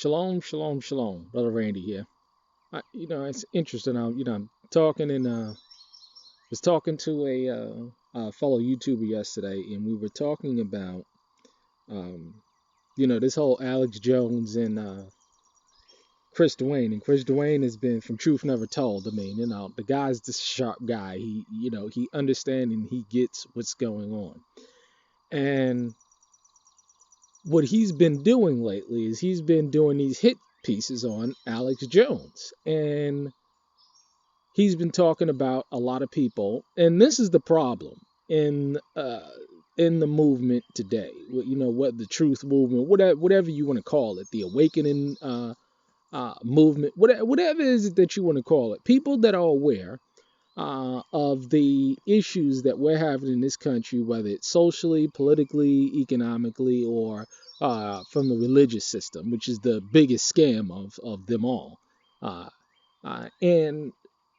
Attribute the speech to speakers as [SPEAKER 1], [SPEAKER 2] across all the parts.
[SPEAKER 1] Shalom, shalom, shalom. Brother Randy here. It's interesting. I'm talking and was talking to a fellow YouTuber yesterday, and we were talking about, um, this whole Alex Jones and Chris Duane. And Chris Duane has been from Truth Never Told. I mean, the guy's this sharp guy. He understands and he gets what's going on. And what he's been doing lately is he's been doing these hit pieces on Alex Jones. And he's been talking about a lot of people, and this is the problem in the movement today. What the truth movement, whatever you want to call it, the awakening movement, whatever it is that you want to call it. People that are aware of the issues that we're having in this country, whether it's socially, politically, economically, or from the religious system, which is the biggest scam of them all. And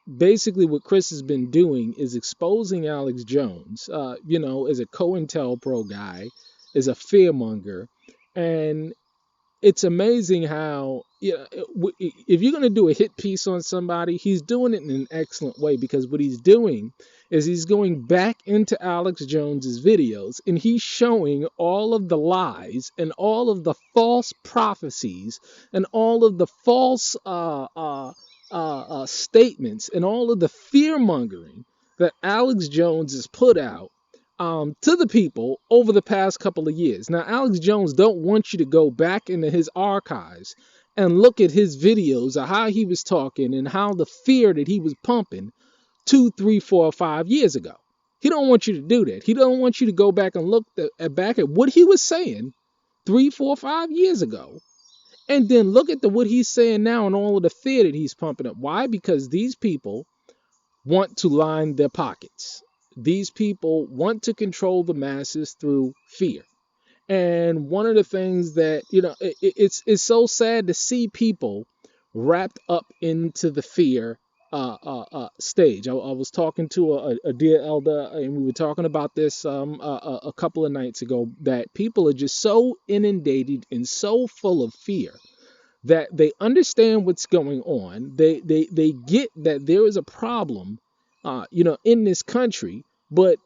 [SPEAKER 1] basically what Chris has been doing is exposing Alex Jones, as a COINTELPRO guy, as a fearmonger. And it's amazing how, if you're going to do a hit piece on somebody, he's doing it in an excellent way, because what he's doing is he's going back into Alex Jones's videos and he's showing all of the lies and all of the false prophecies and all of the false statements and all of the fear mongering that Alex Jones has put out to the people over the past couple of years. Now, Alex Jones don't want you to go back into his archives and look at his videos of how he was talking and how the fear that he was pumping 2, 3, 4, 5 years ago. He don't want you to do that. He don't want you to go back and look back at what he was saying 3, 4, 5 years ago, and then look at what he's saying now and all of the fear that he's pumping up. Why? Because these people want to line their pockets. These people want to control the masses through fear. And one of the things that, it's so sad to see people wrapped up into the fear stage. I was talking to a dear elder, and we were talking about this a couple of nights ago, that people are just so inundated and so full of fear that they understand what's going on. They get that there is a problem, in this country, but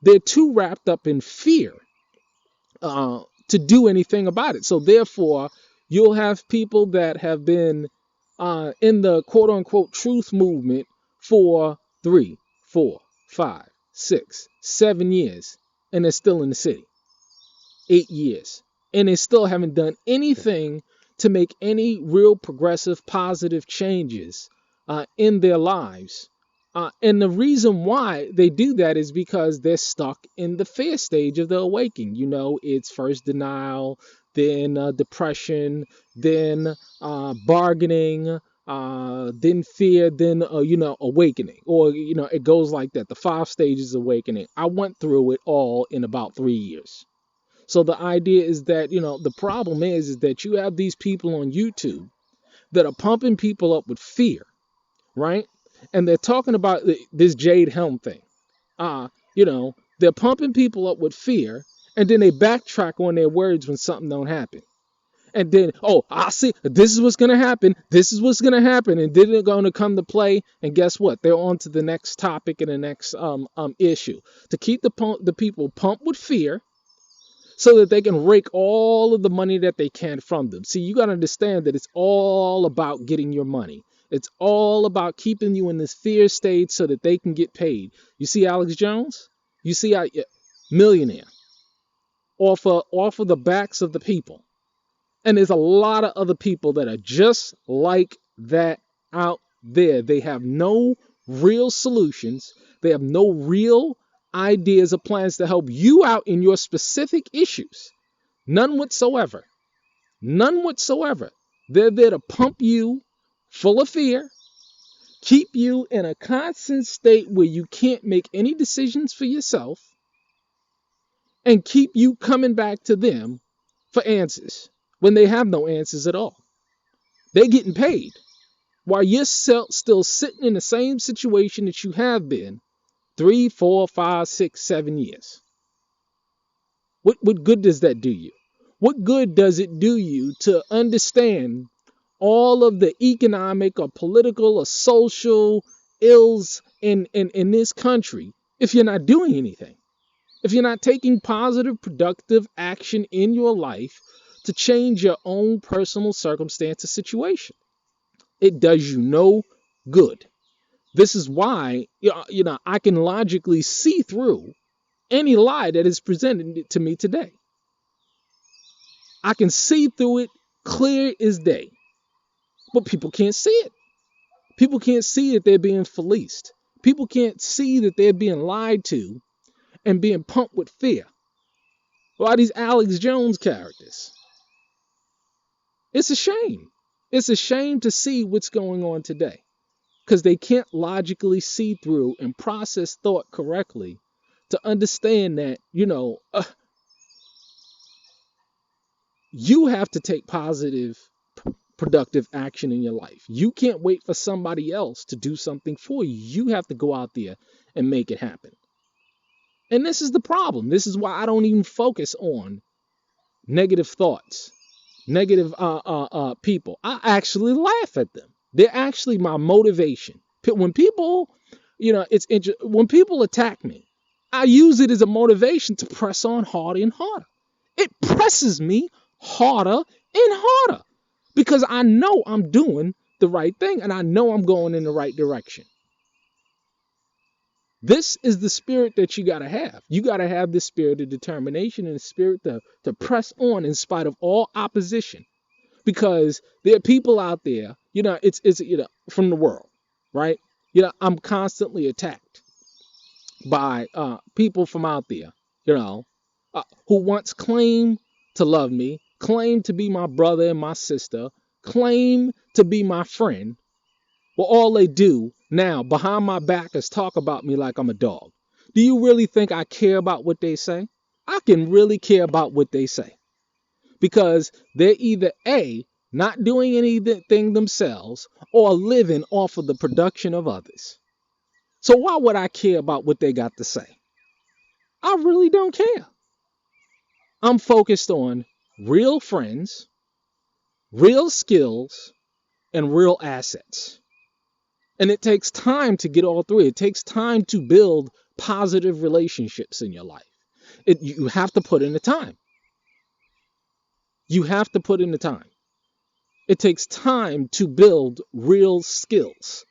[SPEAKER 1] they're too wrapped up in fear to do anything about it. So therefore, you'll have people that have been in the quote unquote truth movement for 3, 4, 5, 6, 7 years, and they're still in the city. 8 years, and they still haven't done anything to make any real progressive, positive changes in their lives. And the reason why they do that is because they're stuck in the fear stage of the awakening. It's first denial, then depression, then bargaining, then fear, then awakening. Or it goes like that. The 5 stages of awakening. I went through it all in about 3 years. So the idea is that, the problem is that you have these people on YouTube that are pumping people up with fear, right? And they're talking about this Jade Helm thing. They're pumping people up with fear, and then they backtrack on their words when something don't happen. And then, I see, this is what's going to happen. This is what's going to happen. And then they're going to come to play. And guess what? They're on to the next topic and the next issue. To keep the people pumped with fear, so that they can rake all of the money that they can from them. See, you got to understand that it's all about getting your money. It's all about keeping you in this fear state so that they can get paid. You see Alex Jones? You see a millionaire off of the backs of the people. And there's a lot of other people that are just like that out there. They have no real solutions. They have no real ideas or plans to help you out in your specific issues. None whatsoever. None whatsoever. They're there to pump you full of fear, keep you in a constant state where you can't make any decisions for yourself, and keep you coming back to them for answers when they have no answers at all. They're getting paid while you're still sitting in the same situation that you have been 3, 4, 5, 6, 7 years. What good does that do you? What good does it do you to understand all of the economic or political or social ills in this country if you're not doing anything? If you're not taking positive, productive action in your life to change your own personal circumstance or situation, it does you no good. This is why I can logically see through any lie that is presented to me today. I can see through it clear as day, but people can't see it. People can't see that they're being fleeced. People can't see that they're being lied to and being pumped with fear. Why these Alex Jones characters? It's a shame. It's a shame to see what's going on today because they can't logically see through and process thought correctly to understand that, you have to take positive, productive action in your life. You can't wait for somebody else to do something for you. You have to go out there and make it happen. And this is the problem. This is why I don't even focus on negative thoughts, negative people. I actually laugh at them. They're actually my motivation. When people, when people attack me, I use it as a motivation to press on harder and harder. It presses me harder and harder because I know I'm doing the right thing and I know I'm going in the right direction. This is the spirit that you got to have. You got to have the spirit of determination and the spirit to press on in spite of all opposition. Because there are people out there, it's from the world, right? I'm constantly attacked by people from out there, who once claimed to love me, claimed to be my brother and my sister, claimed to be my friend. Well, all they do now behind my back is talk about me like I'm a dog. Do you really think I care about what they say? I can really care about what they say because they're either A, not doing anything themselves or living off of the production of others. So why would I care about what they got to say? I really don't care. I'm focused on real friends, real skills, and real assets. And it takes time to get all three. It takes time to build positive relationships in your life. You have to put in the time. You have to put in the time. It takes time to build real skills.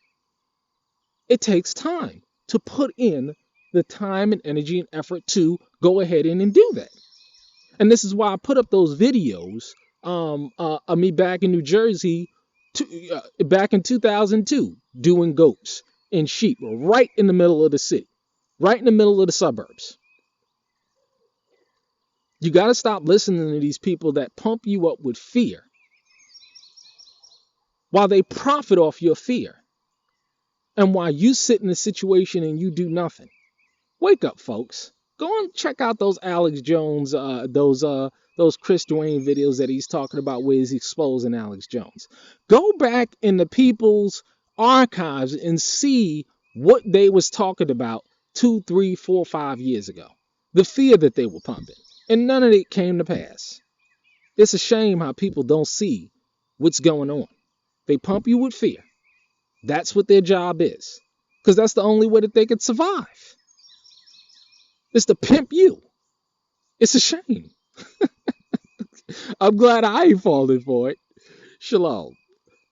[SPEAKER 1] It takes time to put in the time and energy and effort to go ahead and do that. And this is why I put up those videos of me back in New Jersey back in 2002 doing goats and sheep right in the middle of the city, right in the middle of the suburbs. You got to stop listening to these people that pump you up with fear while they profit off your fear. And while you sit in a situation and you do nothing. Wake up, folks. Go and check out those Alex Jones, those Chris Duane videos that he's talking about where he's exposing Alex Jones. Go back in the people's archives and see what they was talking about 2, 3, 4, 5 years ago. The fear that they were pumping. And none of it came to pass. It's a shame how people don't see what's going on. They pump you with fear. That's what their job is. Because that's the only way that they can survive. It's to pimp you. It's a shame. I'm glad I ain't falling for it. Shalom.